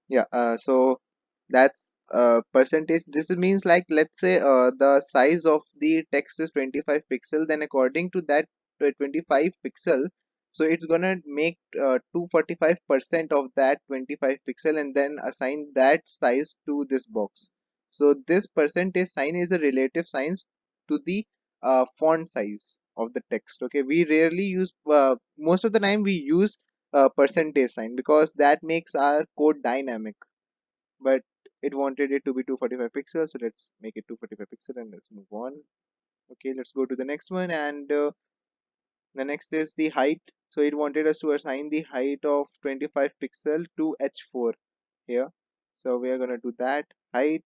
Yeah, so that's percentage. This means, like, let's say the size of the text is 25 pixel, then according to that 25 pixel, so it's gonna make 245% of that 25 pixel and then assign that size to this box. So this percentage sign is a relative sign to the font size of the text. Okay, we rarely use, most of the time we use percentage sign because that makes our code dynamic, but it wanted it to be 245 pixels, so let's make it 245 pixel and let's move on. Okay, let's go to the next one, and the next is the height. So it wanted us to assign the height of 25 pixel to h4 here. So we are going to do that, height,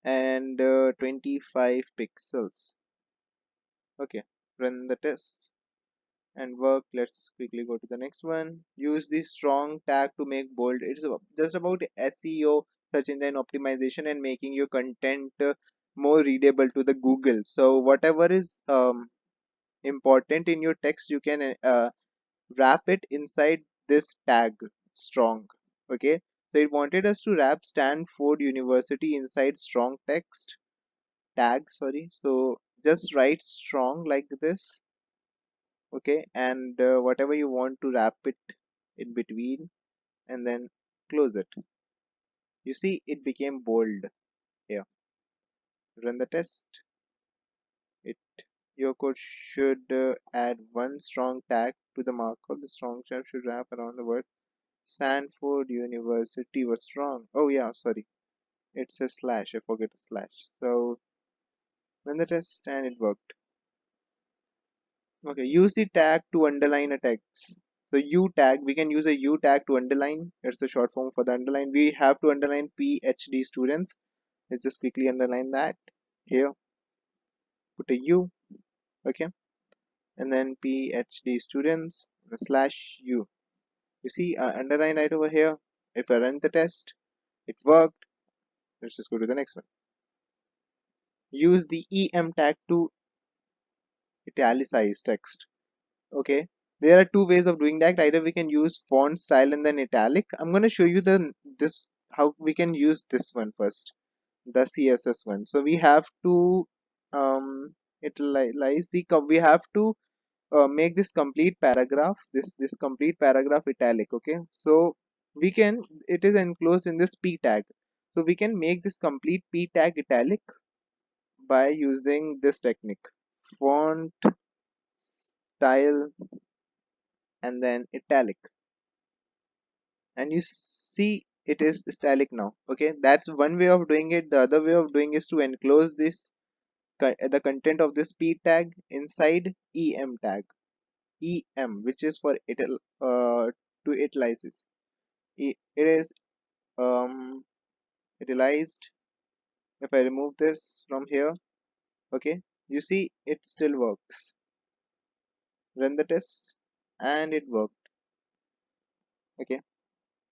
and 25 pixels. Okay, run the test and work. Let's quickly go to the next one. Use the strong tag to make bold. It's just about SEO, search engine optimization, and making your content more readable to the Google. So whatever is important in your text, you can wrap it inside this tag, strong. Okay, so it wanted us to wrap Stanford University inside strong text tag, sorry. So just write strong like this. Okay, and whatever you want to wrap it in between, and then close it. You see it became bold here. Run the test. It Your code should add one strong tag to the markup. The strong tag should wrap around the word Stanford University was strong. Oh yeah, sorry, it's a slash, I forget a slash. So run the test and it worked. Okay, use the tag to underline a text. So U tag, we can use a U tag to underline. It's the short form for the underline. We have to underline PhD students. Let's just quickly underline that here. Put a U, okay, and then PhD students slash U. You see, underline right over here. If I run the test, it worked. Let's just go to the next one. Use the EM tag to italicize text. Okay, there are two ways of doing that. Either we can use font style and then italic. I'm going to show you the this how we can use this one first, the CSS one. So we have to italize we have to make this complete paragraph, this complete paragraph italic. Okay, so we can, it is enclosed in this p tag, so we can make this complete p tag italic by using this technique, font style and then italic, and you see it is italic now. Okay, that's one way of doing it. The other way of doing is to enclose this the content of this p tag inside em tag, which is for to italize. It is utilized. If I remove this from here, okay, you see it still works. Run the test and it worked. Okay,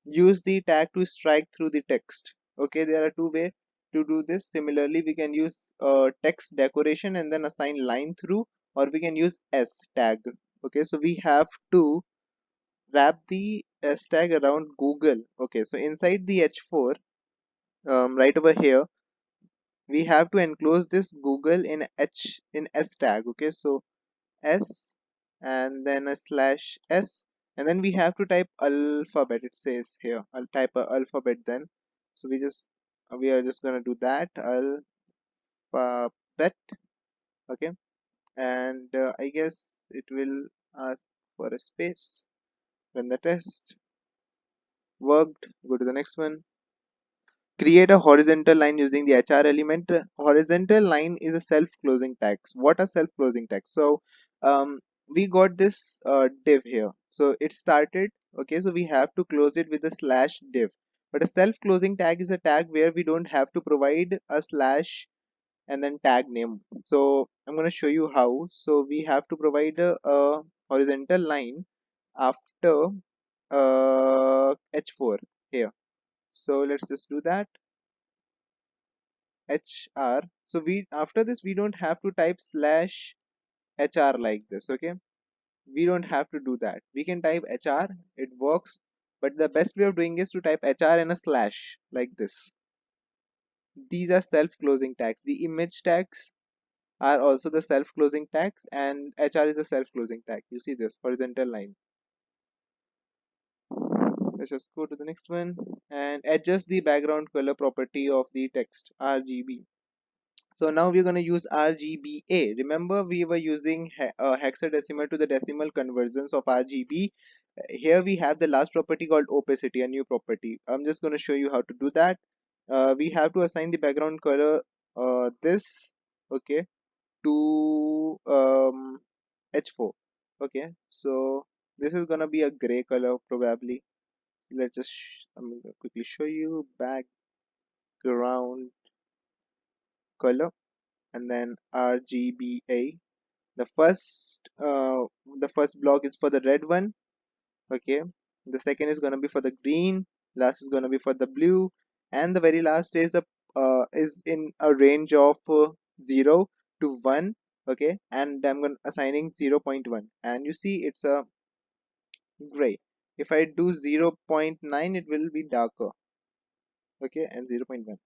use the tag to strike through the text. Okay, there are two ways to do this. Similarly, we can use text decoration and then assign line through, or we can use s tag. Okay, so we have to wrap the s tag around Google. Okay, so inside the h4, right over here, we have to enclose this Google in s tag. Okay, so s and then a slash s, and then we have to type alphabet. It says here I'll type a alphabet then, so we are just gonna do that, alphabet. Okay, and I guess it will ask for a space. Run the test, worked. Go to the next one. Create a horizontal line using the HR element. Horizontal line is a self-closing tags. What are self-closing tags? So we got this div here. So it started. Okay, so we have to close it with a slash div. But a self-closing tag is a tag where we don't have to provide a slash and then tag name. So I'm going to show you how. So we have to provide a horizontal line after h4 here. So let's just do that, hr. So we, after this, we don't have to type slash hr like this. Okay, we don't have to do that. We can type hr, it works. But the best way of doing is to type hr and a slash like this. These are self-closing tags. The image tags are also the self-closing tags, and hr is a self-closing tag. You see this horizontal line. Let's just go to the next one and adjust the background color property of the text RGB. So now we're going to use RGBA. Remember we were using hexadecimal to the decimal conversions of RGB. Here we have the last property called opacity, a new property. I'm just going to show you how to do that. We have to assign the background color this, okay, to H4. Okay, so this is gonna be a gray color probably. Let's just I'm gonna quickly show you background color and then RGBA. The first block is for the red one. Okay, the second is gonna be for the green. Last is gonna be for the blue, and the very last is a is in a range of 0 to 1. Okay, and I'm going assigning 0.1, and you see it's a gray. If I do 0.9, it will be darker. Okay, and 0.1.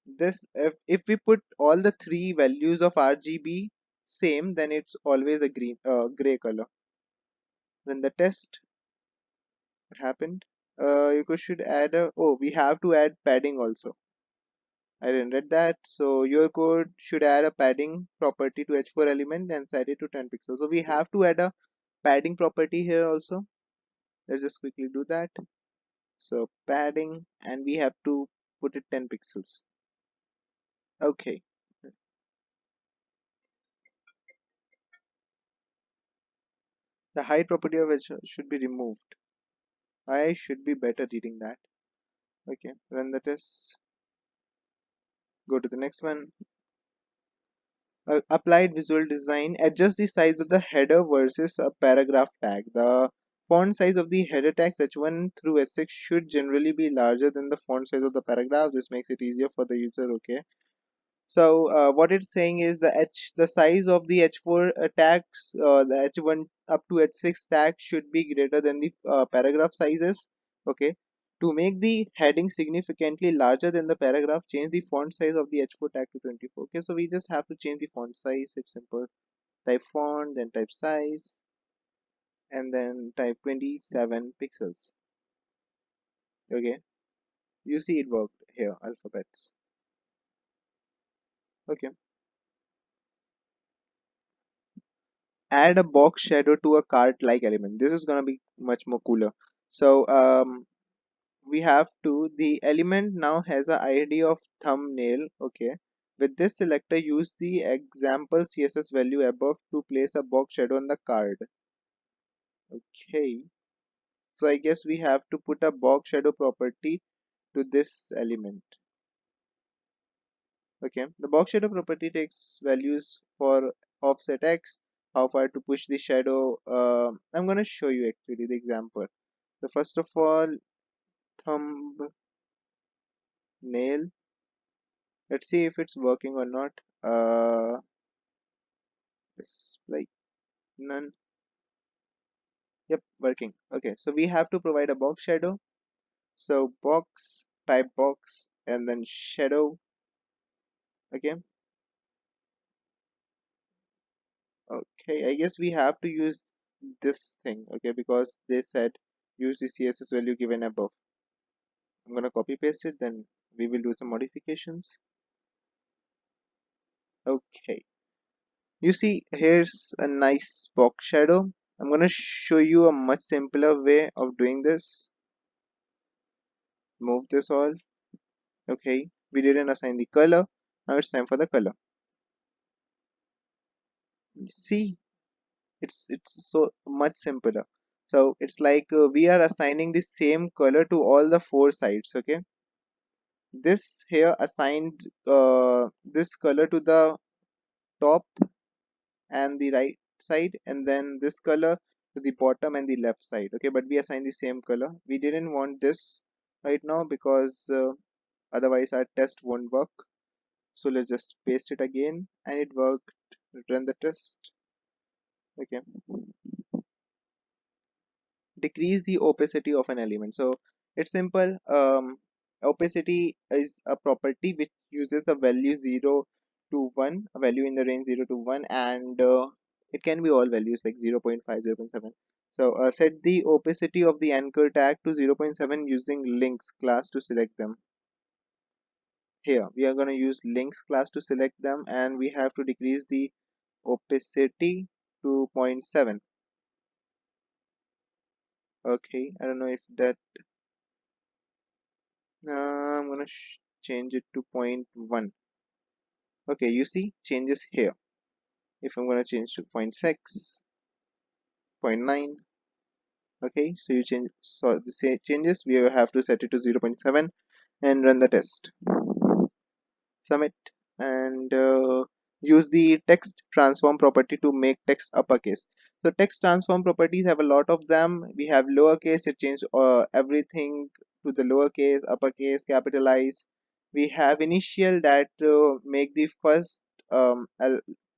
This if we put all the three values of RGB same, then it's always a gray color. Then the test, what happened? You should add a, oh, we have to add padding also. I didn't read that. So your code should add a padding property to H4 element and set it to 10 pixels. So we have to add a padding property here also. Let's just quickly do that. So padding, and we have to put it 10 pixels. Okay. The height property of it should be removed. I should be better reading that. Okay, run the test. Go to the next one. Applied visual design. Adjust the size of the header versus a paragraph tag. The font size of the header tags H1 through H6 should generally be larger than the font size of the paragraph. This makes it easier for the user. Okay. So what it's saying is the size of the H4 tags, the H1 up to H6 tag should be greater than the paragraph sizes. Okay. To make the heading significantly larger than the paragraph, change the font size of the H4 tag to 24. Okay, so we just have to change the font size. It's simple. Type font, then type size, and then type 27 pixels. Okay, you see it worked here, alphabets. Okay. Add a box shadow to a cart like element. This is gonna be much more cooler. So we have to, the element now has a ID of thumbnail. Okay, with this selector, use the example css value above to place a box shadow on the card. Okay, so I guess we have to put a box shadow property to this element. Okay, the box shadow property takes values for offset x, how far to push the shadow. I'm gonna show you actually the example. So first of all, thumbnail. Let's see if it's working or not. It's like none. Yep, working. Okay, so we have to provide a box shadow. So box, type box, and then shadow. Okay. Okay, I guess we have to use this thing. Okay, because they said use the CSS value given above. I'm gonna copy paste it, then we will do some modifications. Okay, you see here's a nice box shadow. I'm gonna show you a much simpler way of doing this. Move this all. Okay, we didn't assign the color. Now it's time for the color. See, it's so much simpler. So it's like we are assigning the same color to all the four sides. Okay, this here assigned this color to the top and the right side, and then this color to the bottom and the left side. Okay, but we assign the same color. We didn't want this right now because otherwise our test won't work. So let's just paste it again, and it worked. Run the test. Okay, decrease the opacity of an element. So it's simple. Opacity is a property which uses a value 0 to 1, a value in the range 0 to 1, and it can be all values like 0 0.5, 0 0.7. So set the opacity of the anchor tag to 0 0.7 using links class to select them. Here we are going to use links class to select them, and we have to decrease the opacity to 0.7. Okay, I don't know if that I'm gonna change it to point 0.1. Okay, you see changes here. If I'm gonna change to 0.6, 0.9. Okay, so you change, so the changes we have to set it to 0.7 and run the test. Submit, and use the text transform property to make text uppercase. So text transform properties have a lot of them. We have lowercase, it changes everything to the lowercase, uppercase, capitalize. We have initial that make the first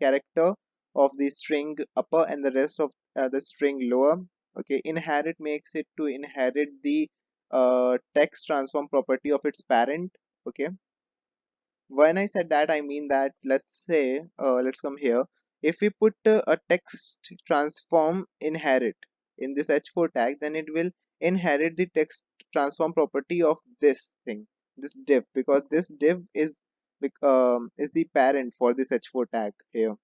character of the string upper and the rest of the string lower. Okay, inherit makes it to inherit the text transform property of its parent. Okay, when I said that, I mean that let's say, let's come here. If we put a text transform inherit in this h4 tag, then it will inherit the text transform property of this thing, this div, because this div is the parent for this h4 tag here.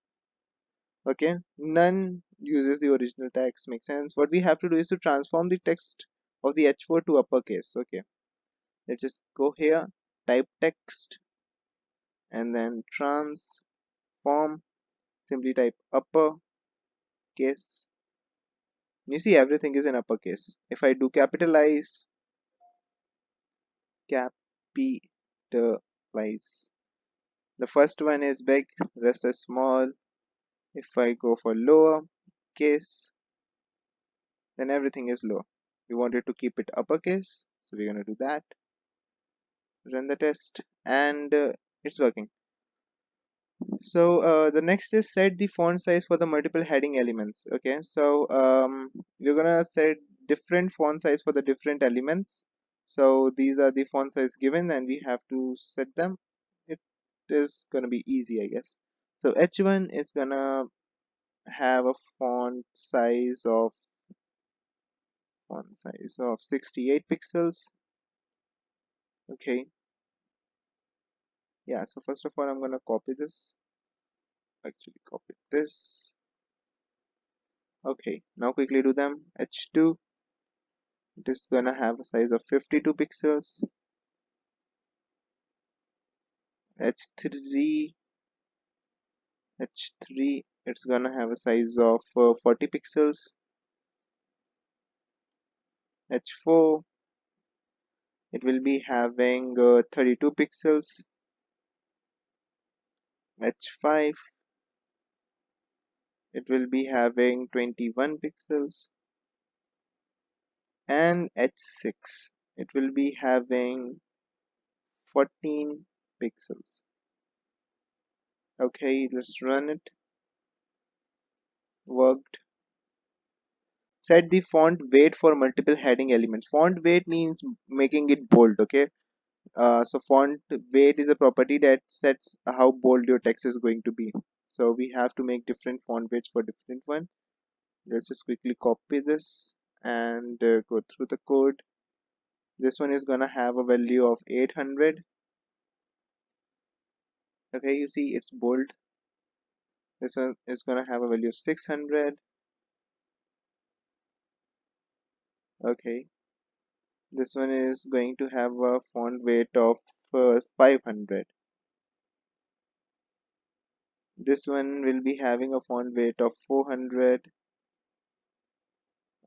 Okay, none uses the original text. Makes sense. What we have to do is to transform the text of the h4 to uppercase. Okay, let's just go here, type text, and then transform, simply type upper case. You see everything is in uppercase. If I do capitalize, capitalize, the first one is big, rest is small. If I go for lower case, then everything is low. We wanted to keep it uppercase, so we're going to do that. Run the test, and it's working. So the next is set the font size for the multiple heading elements. Okay, so we're gonna set different font size for the different elements. So these are the font size given, and we have to set them. It is gonna be easy, I guess. So H1 is gonna have a font size of 68 pixels. Okay, yeah. So first of all, I'm gonna copy this. Actually, copy this. Okay, now quickly do them. H2, it is gonna have a size of 52 pixels. H3, H3, it's gonna have a size of 40 pixels. H4, it will be having 32 pixels. H5, it will be having 21 pixels. And H6, it will be having 14 pixels. Okay, let's run it. Worked. Set the font weight for multiple heading elements. Font weight means making it bold. Okay, so font weight is a property that sets how bold your text is going to be. So we have to make different font weights for different one. Let's just quickly copy this and go through the code. This one is gonna have a value of 800. Okay, you see it's bold. This one is gonna have a value of 600. Okay, this one is going to have a font weight of 500. This one will be having a font weight of 400.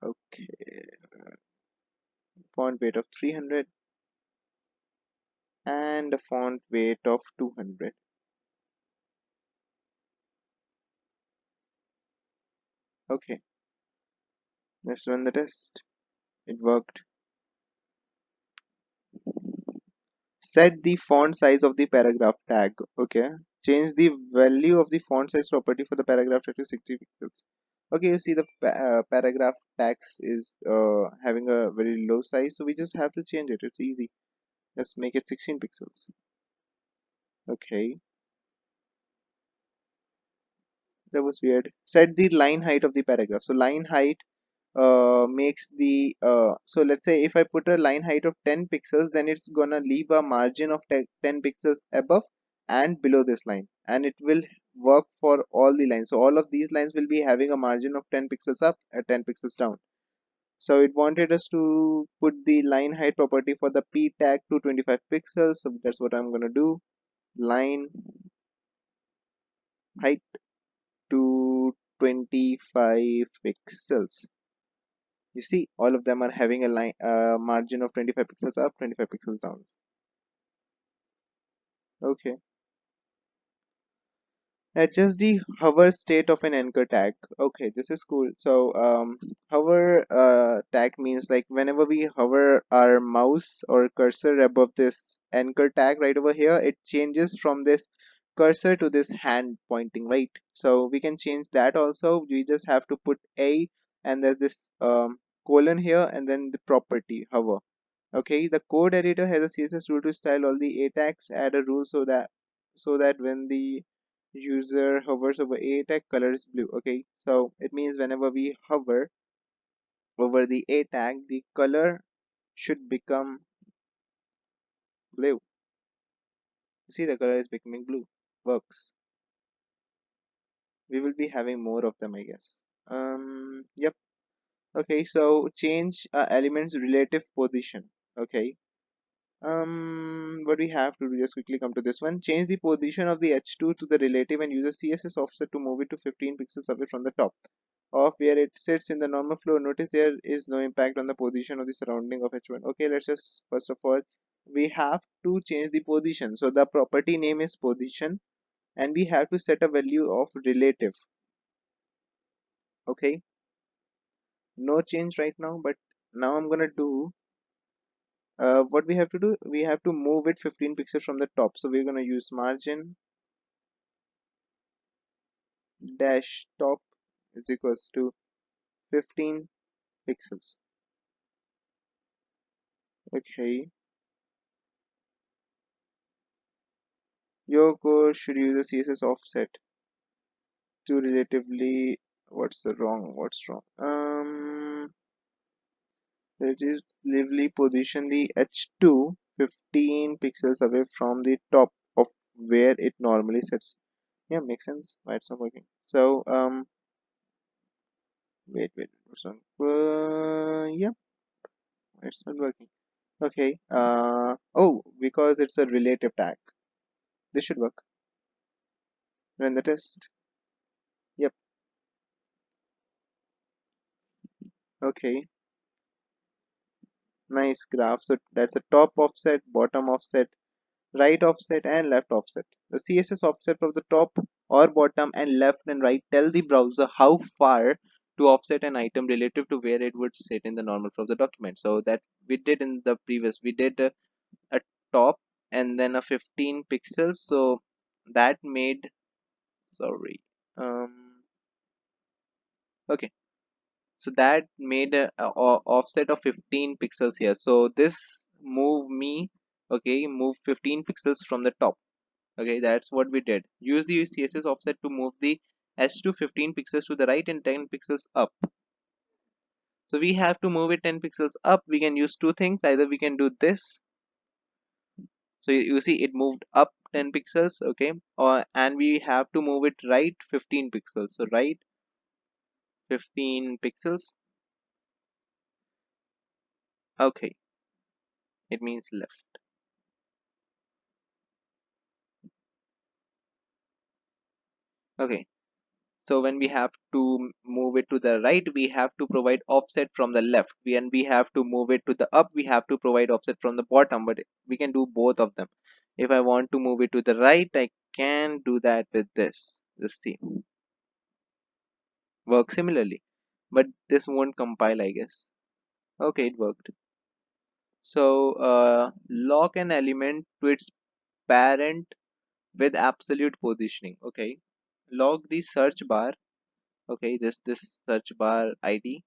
Okay, font weight of 300 and a font weight of 200. Okay, let's run the test. It worked. Set the font size of the paragraph tag. Okay, change the value of the font size property for the paragraph tag to 60 pixels. Okay, you see the paragraph text is having a very low size, so we just have to change it. It's easy. Let's make it 16 pixels. Okay, that was weird. Set the line height of the paragraph. So line height makes the so let's say if I put a line height of 10 pixels, then it's gonna leave a margin of 10 pixels above and below this line, and it will work for all the lines. So all of these lines will be having a margin of 10 pixels up and 10 pixels down. So it wanted us to put the line height property for the p tag to 25 pixels. So that's what I'm gonna do. Line height to 25 pixels. You see, all of them are having a line margin of 25 pixels up, 25 pixels down. Okay. Adjust the hover state of an anchor tag. Okay, this is cool. So hover tag means like whenever we hover our mouse or cursor above this anchor tag right over here, it changes from this cursor to this hand pointing, right? So we can change that also. We just have to put a, and there's this colon here, and then the property hover. Okay, the code editor has a CSS rule to style all the A tags. Add a rule so that when the user hovers over A tag, color is blue. Okay, so it means whenever we hover over the A tag, the color should become blue. You see, the color is becoming blue. Works. We will be having more of them, I guess. Yep. Okay, so change element's relative position. Okay, what we have to do, just quickly come to this one. Change the position of the h2 to the relative and use a CSS offset to move it to 15 pixels away from the top of where it sits in the normal flow. Notice there is no impact on the position of the surrounding of h1. Okay, let's just first of all we have to change the position. So the property name is position, and we have to set a value of relative. Okay, no change right now, but now I'm gonna do what we have to do. We have to move it 15 pixels from the top. So we're gonna use margin dash top is equals to 15 pixels. Okay, your code should use a CSS offset to relatively what's wrong relatively position the h2 15 pixels away from the top of where it normally sits. Yeah, makes sense why it's not working. So wait what's wrong? Yeah, it's not working. Okay, oh, because it's a relative tag. This should work. Run the test. Yep. Okay. Nice graph. So that's a top offset, bottom offset, right offset, and left offset. The CSS offset of the top or bottom and left and right tell the browser how far to offset an item relative to where it would sit in the normal flow of the document. So that we did in the previous, we did a top and then a 15 pixels. So that made, sorry. Okay. So that made a offset of 15 pixels here. So this move 15 pixels from the top. Okay, that's what we did. Use the CSS offset to move the h2 15 pixels to the right and 10 pixels up. So we have to move it 10 pixels up. We can use two things. Either we can do this. So you see it moved up 10 pixels, okay, or and we have to move it right 15 pixels. So right 15 pixels. Okay, it means left. Okay, so when we have to move it to the right, we have to provide offset from the left. And we have to move it to the up, we have to provide offset from the bottom. But we can do both of them. If I want to move it to the right, I can do that with this. Just see, work similarly. But this won't compile, I guess. Okay, it worked. So lock an element to its parent with absolute positioning. Okay, log the search bar. Okay, this search bar id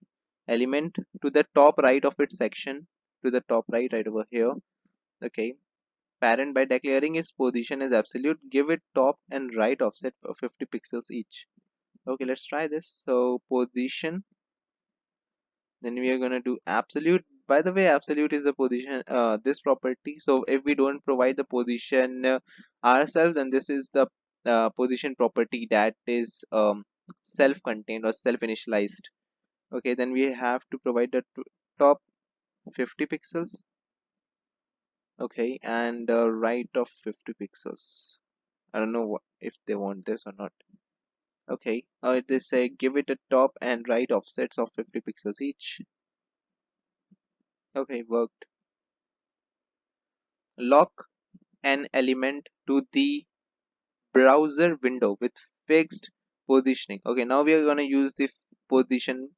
element to the top right of its section, to the top right over here. Okay, parent, by declaring its position as absolute, give it top and right offset of 50 pixels each. Okay, let's try this. So position, then we are going to do absolute. By the way, absolute is the position, this property. So if we don't provide the position ourselves, then this is the position property that is self-contained or self-initialized. Okay, then we have to provide the top 50 pixels. Okay, and right of 50 pixels. I don't know if they want this or not. Okay, they say give it a top and right offsets of 50 pixels each. Okay, worked. Lock an element to the browser window with fixed positioning. Okay, now we are going to use the position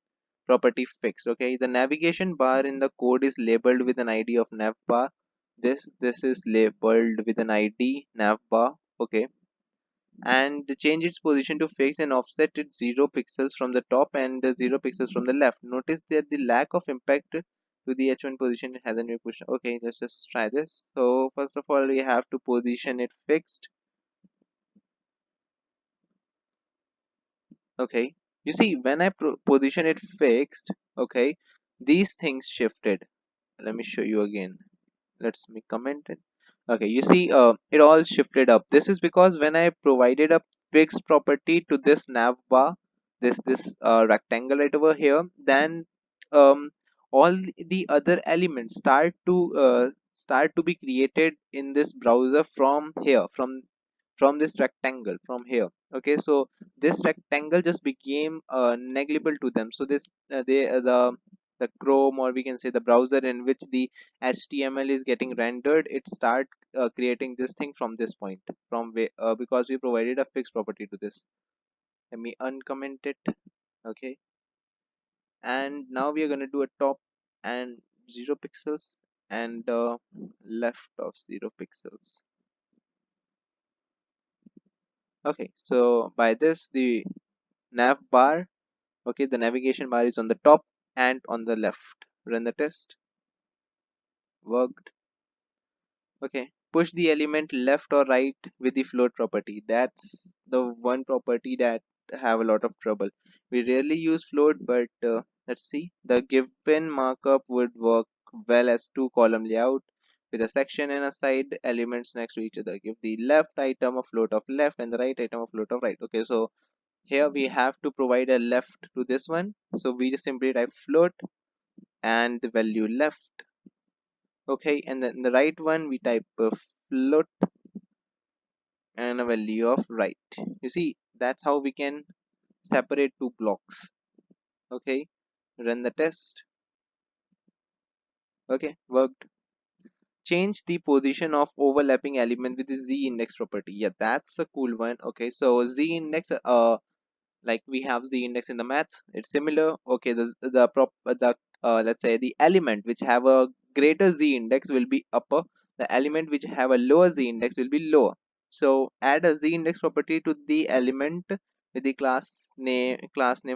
property fixed. Okay, the navigation bar in the code is labeled with an id of navbar. This is labeled with an id navbar. Okay, and change its position to fixed and offset it 0 pixels from the top and 0 pixels from the left. Notice that the lack of impact to the h1 position hasn't been pushed. Okay, let's just try this. So first of all, we have to position it fixed. Okay, you see, when I position it fixed, okay, these things shifted. Let me show you again. Let's me comment it. Okay, you see, it all shifted up. This is because when I provided a fixed property to this nav bar, this rectangle right over here, then um all the other elements start to be created in this browser from here, from this rectangle from here. Okay, so this rectangle just became negligible to them. So this they the Chrome, or we can say the browser in which the HTML is getting rendered, it start creating this thing from this point, from where because we provided a fixed property to this. Let me uncomment it. Okay, and now we are going to do a top and 0 pixels and left of 0 pixels. Okay, so by this the nav bar, okay, the navigation bar is on the top and on the left. Run the test. Worked. Okay, push the element left or right with the float property. That's the one property that have a lot of trouble. We rarely use float, but let's see. The given markup would work well as two column layout with a section and a side elements next to each other. Give the left item a float of left and the right item a float of right. Okay, so here we have to provide a left to this one, so we just simply type float and the value left. Okay, and then the right one we type float and a value of right. You see, that's how we can separate two blocks. Okay, run the test. Okay, worked. Change the position of overlapping element with the z index property. Yeah, that's a cool one. Okay, so z index, like we have z index in the maths, it's similar. Okay, the let's say the element which have a greater z index will be upper, the element which have a lower z index will be lower. So add a z index property to the element with the class name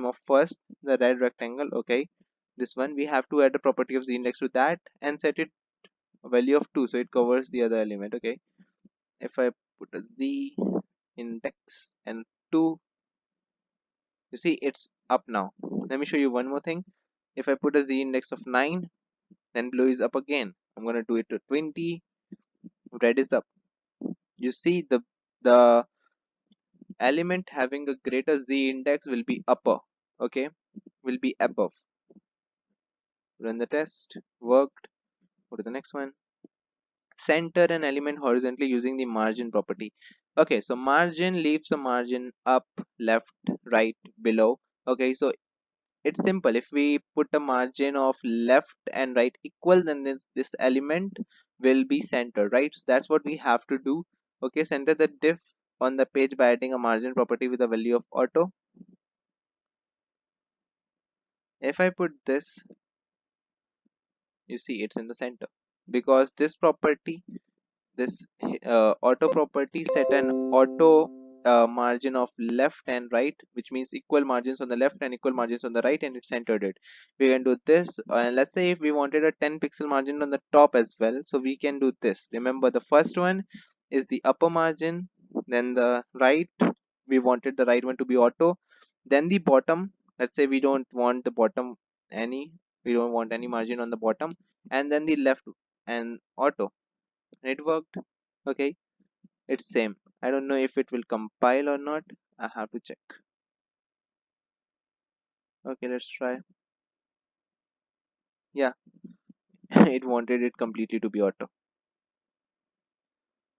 of first, the red rectangle. Okay, this one we have to add a property of z index to that and set it a value of 2, so it covers the other element. Okay, if I put a z index and 2, you see it's up now. Let me show you one more thing. If I put a z index of 9, then blue is up again. I'm going to do it to 20, red is up. You see, the element having a greater z index will be upper. Okay, will be above. Run the test. Worked. Go to the next one. Center an element horizontally using the margin property. Okay, so margin leaves a margin up, left, right, below. Okay, so it's simple. If we put a margin of left and right equal, then this element will be centered, right? So that's what we have to do. Okay, center the diff on the page by adding a margin property with a value of auto. If I put this, you see it's in the center, because this property, this auto property set an auto margin of left and right, which means equal margins on the left and equal margins on the right, and it centered it. We can do this, and let's say if we wanted a 10 pixel margin on the top as well, so we can do this. Remember, the first one is the upper margin, then the right, we wanted the right one to be auto, then the bottom, let's say we don't want the bottom any, we don't want any margin on the bottom, and then the left and auto, and it worked. Okay, it's same. I don't know if it will compile or not. I have to check. Okay, let's try. Yeah, it wanted it completely to be auto.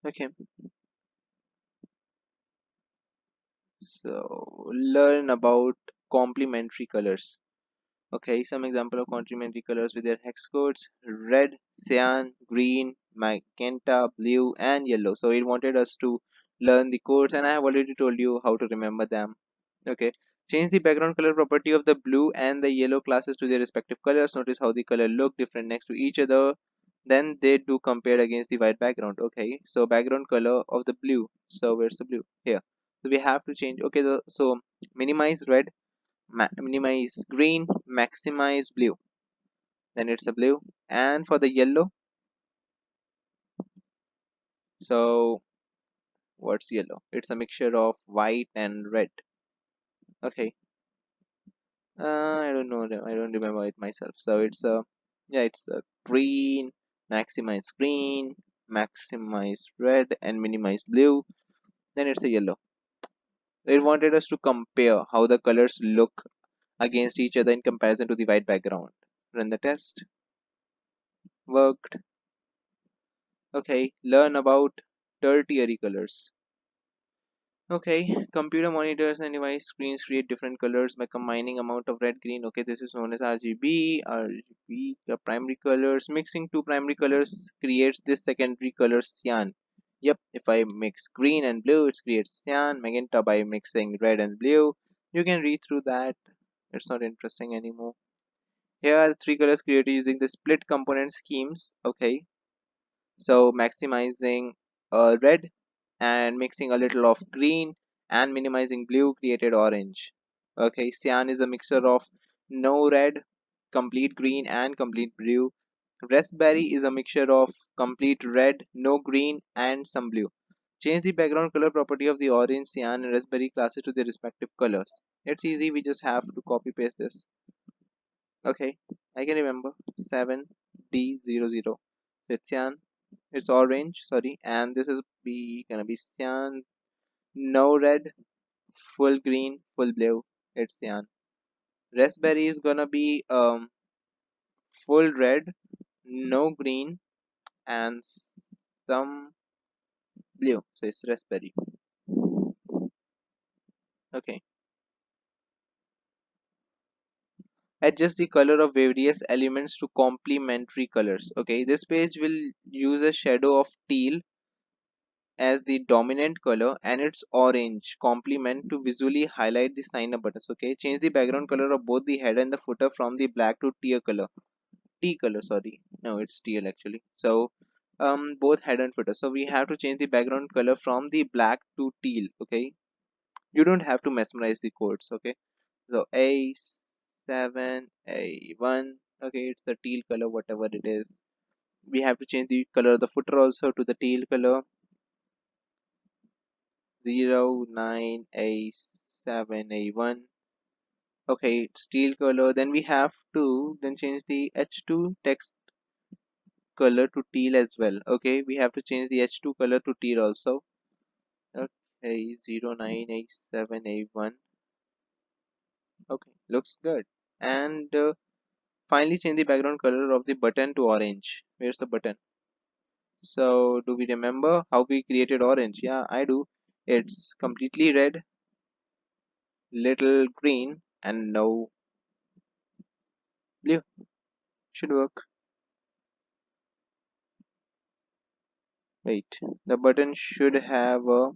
Okay, so learn about complementary colors. Okay, some example of complementary colors with their hex codes: red, cyan, green, magenta, blue, and yellow. So it wanted us to learn the codes, and I have already told you how to remember them. Okay, change the background color property of the blue and the yellow classes to their respective colors. Notice how the color look different next to each other. Then they do compared against the white background. Okay, so background color of the blue. So where's the blue? Here. So we have to change. Okay, so minimize red, minimize green, maximize blue, then it's a blue. And for the yellow, so what's yellow? It's a mixture of white and red. Okay, I don't know, I don't remember it myself. So it's a, yeah, it's a green, maximize red, and minimize blue, then it's a yellow. It wanted us to compare how the colors look against each other in comparison to the white background. Run the test. Worked. Okay, learn about tertiary colors. Okay, computer monitors and device screens create different colors by combining amount of red, green. Okay, this is known as RGB. RGB, the primary colors. Mixing two primary colors creates this secondary color cyan. Yep, if I mix green and blue, it creates cyan. Magenta by mixing red and blue. You can read through that. It's not interesting anymore. Here are the three colors created using the split component schemes. Okay, so maximizing red and mixing a little of green and minimizing blue created orange. Okay, cyan is a mixture of no red, complete green, and complete blue. Raspberry is a mixture of complete red, no green, and some blue. Change the background color property of the orange, cyan, and raspberry classes to their respective colors. It's easy, we just have to copy paste this. Okay, I can remember 7D00. It's cyan, it's orange, sorry, and this is be gonna be cyan, no red, full green, full blue. It's cyan. Raspberry is gonna be full red, no green, and some blue. So it's raspberry. Okay. Adjust the color of various elements to complementary colors. Okay, this page will use a shadow of teal as the dominant color and its orange complement to visually highlight the sign up buttons. Okay, change the background color of both the head and the footer from the black to tea color, sorry, no, it's teal actually. So both head and footer, so we have to change the background color from the black to teal. Okay, you don't have to mesmerize the codes. Okay, so A7 A1, okay, it's the teal color, whatever it is. We have to change the color of the footer also to the teal color. 09A7A1. Okay, steel color. Then we have to then change the H2 text color to teal as well. Okay, we have to change the H2 color to teal also. Okay, 09A7A1. Okay, looks good. And finally change the background color of the button to orange. Where's the button? So do we remember how we created orange? Yeah, I do. It's completely red, little green, and no blue. Should work. Wait, the button should have a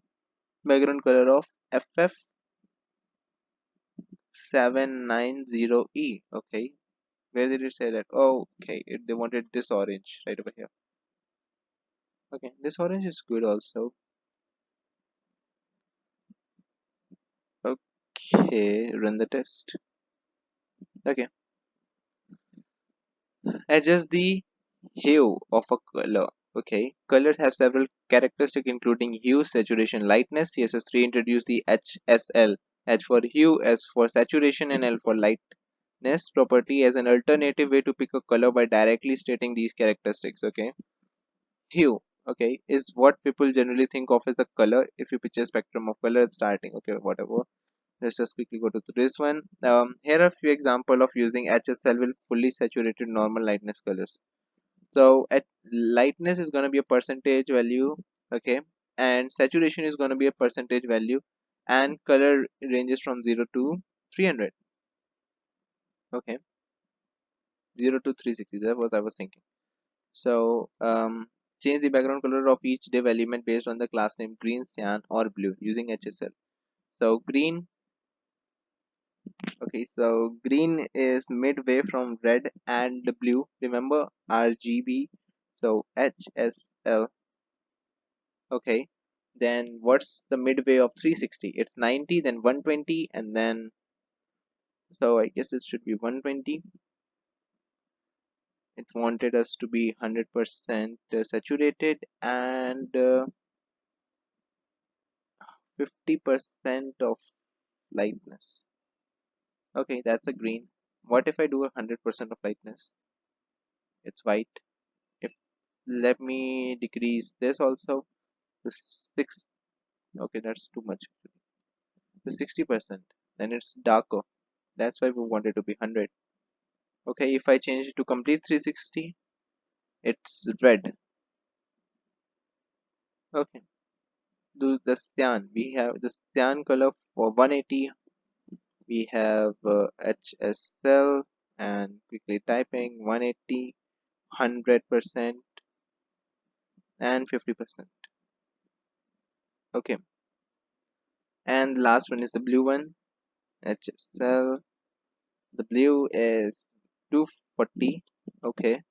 background color of FF790E. Okay, where did it say that? Oh, okay, they wanted this orange right over here. Okay, this orange is good also. Okay, run the test. Okay, adjust the hue of a color. Okay, colors have several characteristics including hue, saturation, lightness. CSS3 introduced the HSL, H for hue, S for saturation, and L for lightness property as an alternative way to pick a color by directly stating these characteristics. Okay, hue, okay, is what people generally think of as a color. If you picture a spectrum of colors starting, okay, whatever. Let's just quickly go to this one. Here are a few examples of using HSL with fully saturated normal lightness colors. So at lightness is going to be a percentage value, okay, and saturation is going to be a percentage value, and color ranges from 0 to 300, okay, 0 to 360. That was I was thinking. So change the background color of each div element based on the class name green, cyan, or blue using HSL. So green, okay, so green is midway from red and the blue. Remember RGB. So HSL. Okay, then what's the midway of 360? It's 90, then 120, and then so I guess it should be 120. It wanted us to be 100% saturated and 50% of lightness. Okay, that's a green. What if I do 100% of lightness? It's white. If let me decrease this also to 6. Okay, that's too much. To 60%. Then it's darker. That's why we want it to be 100. Okay, if I change it to complete 360, it's red. Okay, do the cyan. We have the cyan color for 180. We have HSL and quickly typing 180, 100%, and 50%. Okay, and the last one is the blue one. HSL. The blue is 240. Okay,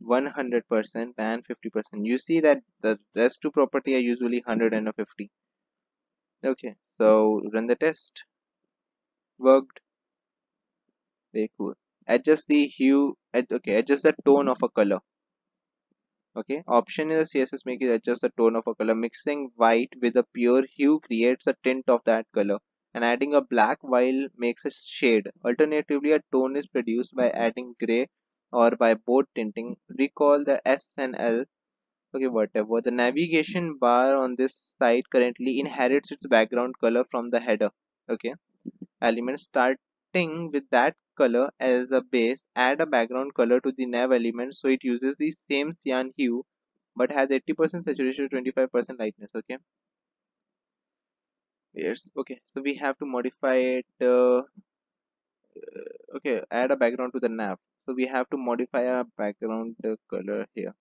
100% and 50%. You see that the rest two property are usually 100 and a 50. Okay, so run the test. Worked. Very cool. Adjust the hue. Okay, adjust the tone of a color. Okay, option in the CSS make it adjust the tone of a color. Mixing white with a pure hue creates a tint of that color, and adding a black while makes a shade. Alternatively, a tone is produced by adding gray or by both tinting. Recall the S and L. Okay, whatever. The navigation bar on this site currently inherits its background color from the header. Okay, element starting with that color as a base. Add a background color to the nav element so it uses the same cyan hue but has 80% saturation, 25% lightness. Okay, yes. Okay, so we have to modify it. Okay, add a background to the nav. So we have to modify a background color here.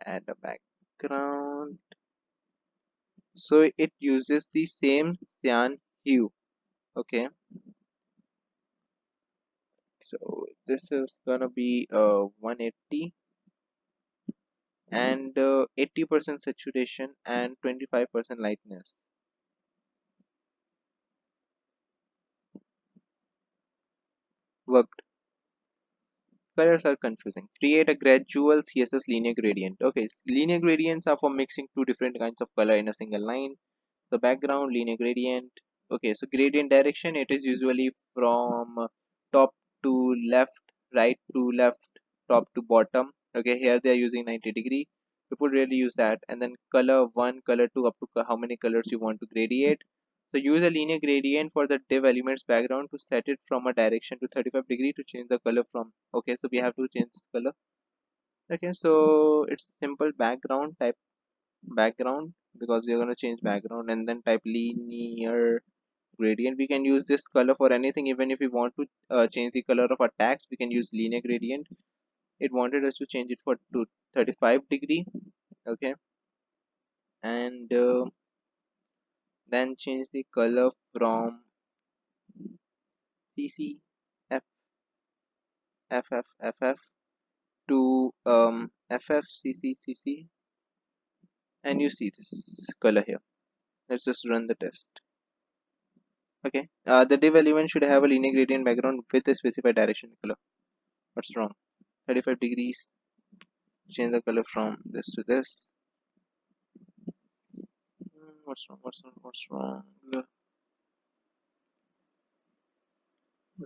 Add a background. So it uses the same cyan hue. Okay, so this is gonna be 180 and 80% saturation and 25% lightness. Worked. Colors are confusing. Create a gradual CSS linear gradient. Okay, linear gradients are for mixing two different kinds of color in a single line. The background linear gradient. Okay, so gradient direction, it is usually from top to left, right to left, top to bottom. Okay, here they are using 90-degree. People really use that. And then color 1, color 2, up to how many colors you want to gradiate. So use a linear gradient for the div elements background to set it from a direction to 35 degree to change the color from. Okay, so we have to change color. Okay, so it's simple background type background because we are going to change background and then type linear gradient. We can use this color for anything. Even if we want to change the color of our text, we can use linear gradient. It wanted us to change it for to 35 degree. Okay, and then change the color from CC F F F F F to FF CC CC, and you see this color here. Let's just run the test. Okay, the div element should have a linear gradient background with a specified direction color. What's wrong? 35 degrees, change the color from this to this. What's wrong? What's wrong?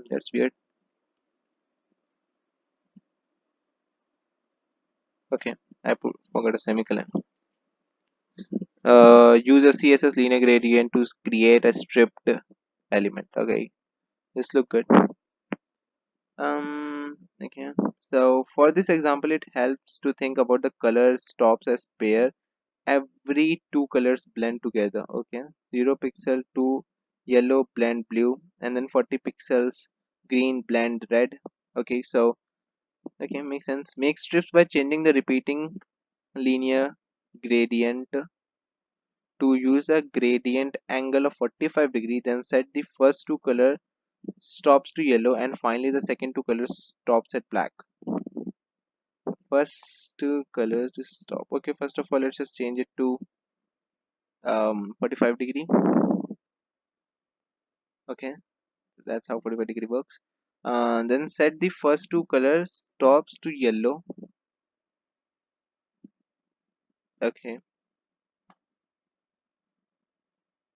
That's weird. Okay, forgot a semicolon. Use a CSS linear gradient to create a stripped element. Okay, this look good. Okay. So for this example, it helps to think about the color stops as pair. Every two colors blend together. Okay, 0 pixel to yellow blend blue, and then 40 pixels green blend red. Okay, so okay, makes sense. Make strips by changing the repeating linear gradient to use a gradient angle of 45 degree. Then set the first two color stops to yellow, and finally the second two colors stops at black. First two colors to stop. Okay, first of all, let's just change it to 45 degree. Okay, that's how 45 degree works. Then set the first two colors stops to yellow. Okay,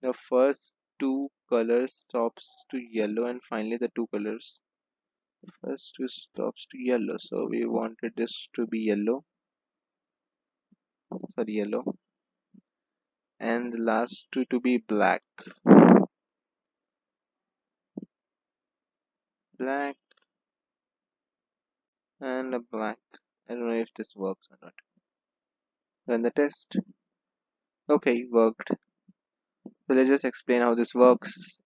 the first two colors stops to yellow, and finally the two colors first two stops to yellow. So we wanted this to be yellow, sorry, yellow, and the last two to be black. Black and a black. I don't know if this works or not. Run the test. Okay, worked. So let's just explain how this works.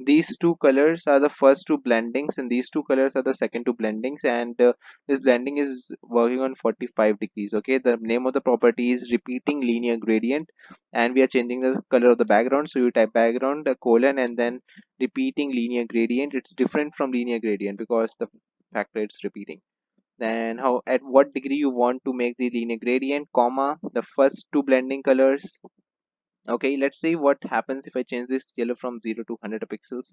These two colors are the first two blendings, and these two colors are the second two blendings, and this blending is working on 45 degrees. Okay, the name of the property is repeating linear gradient, and we are changing the color of the background. So you type background, a colon, and then repeating linear gradient. It's different from linear gradient because the factor it's repeating. Then how, at what degree you want to make the linear gradient, comma, the first two blending colors. Okay, let's see what happens if I change this yellow from 0 to 100 pixels.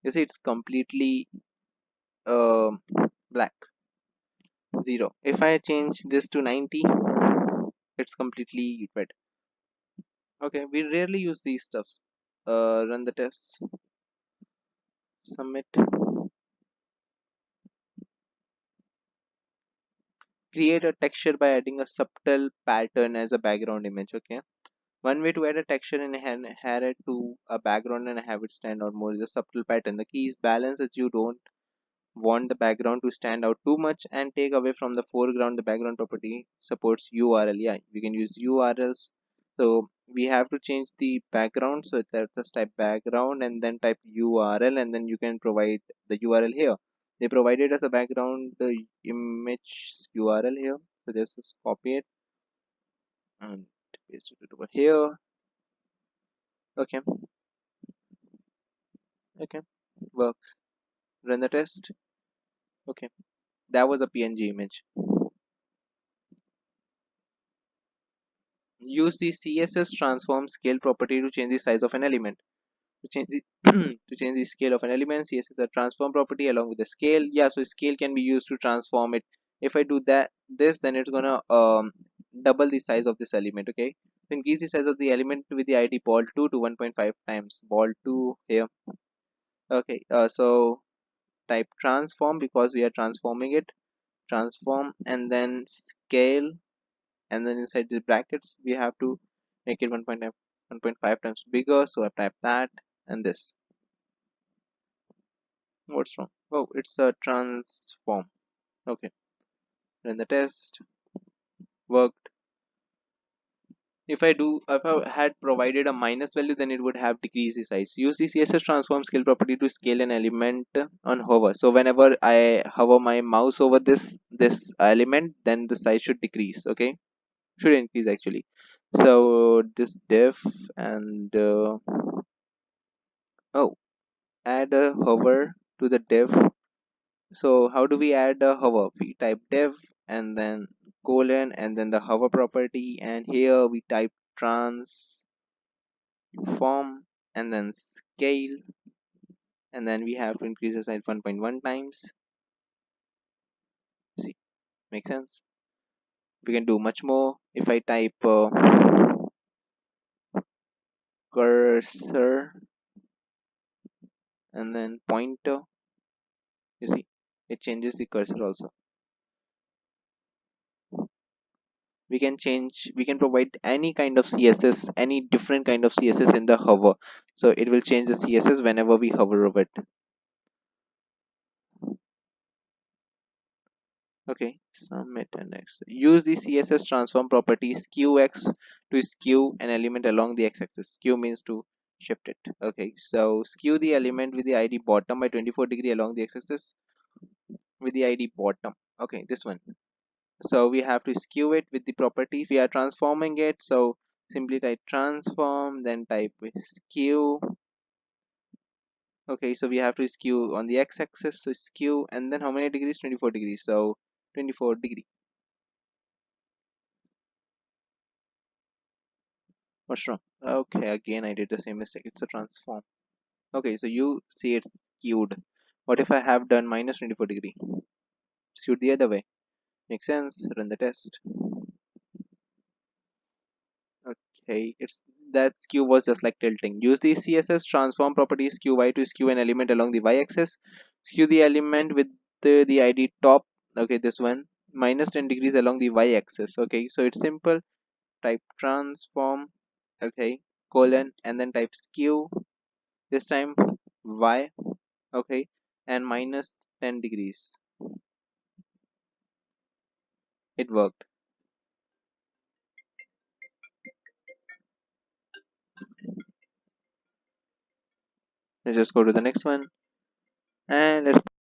You see it's completely uh, black. 0. If I change this to 90, it's completely red. Okay, we rarely use these stuffs. Run the test, submit. Create a texture by adding a subtle pattern as a background image. Okay, one way to add a texture and inherit to a background and have it stand out more is a subtle pattern. The key is balance, as you don't want the background to stand out too much and take away from the foreground. The background property supports URL. Yeah, we can use URLs. So we have to change the background. So let's type background and then type URL, and then you can provide the URL here. They provided us a background the image URL here. So just copy it and paste it over here. Okay, okay, works. Run the test. Okay, that was a PNG image. Use the CSS transform scale property to change the size of an element. To change the to change the scale of an element, CSS is a transform property along with the scale. Yeah, so scale can be used to transform it. If I do then it's gonna double the size of this element. Okay, so increase the size of the element with the ID ball2 to 1.5 times ball2 here. Okay, so type transform because we are transforming it. Transform and then scale, and then inside the brackets we have to make it 1.5 times bigger. So I type that and this. What's wrong? Oh, it's a transform. Okay, run the test. Worked. If I had provided a minus value, then it would have decreased the size. Use the CSS transform scale property to scale an element on hover. So whenever I hover my mouse over this element, then the size should decrease. Okay, should increase actually. So this div and oh, add a hover to the div. So how do we add a hover? We type div and then colon and then the hover property, and here we type transform and then scale, and then we have to increase the size 1.1 times. See, make sense? We can do much more. If I type cursor and then pointer, you see, it changes the cursor also. We can provide any kind of css, any different kind of css in the hover, so it will change the css whenever we hover over it. Okay, submit and next. Use the css transform property skew(x) to skew an element along the x-axis. Skew means to shift it. Okay, so skew the element with the id bottom by 24 degree along the x-axis with the id bottom. Okay, this one. So we have to skew it with the property. We are transforming it, so simply type transform, then type skew. Okay, so we have to skew on the x-axis, so skew, and then how many degrees? 24 degrees. So 24 degree. What's wrong? Okay, again I did the same mistake. It's a transform. Okay, so you see it's skewed. What if I have done minus 24 degree? Skewed the other way. Makes sense. Run the test. Okay, it's that skew was just like tilting. Use the css transform property skew y to skew an element along the y-axis. Skew the element with the id top. Okay, this one minus 10 degrees along the y-axis. Okay, so it's simple. Type transform. Okay, colon, and then type skew. This time y. Okay, and minus 10 degrees. It worked. Let's just go to the next one, and let's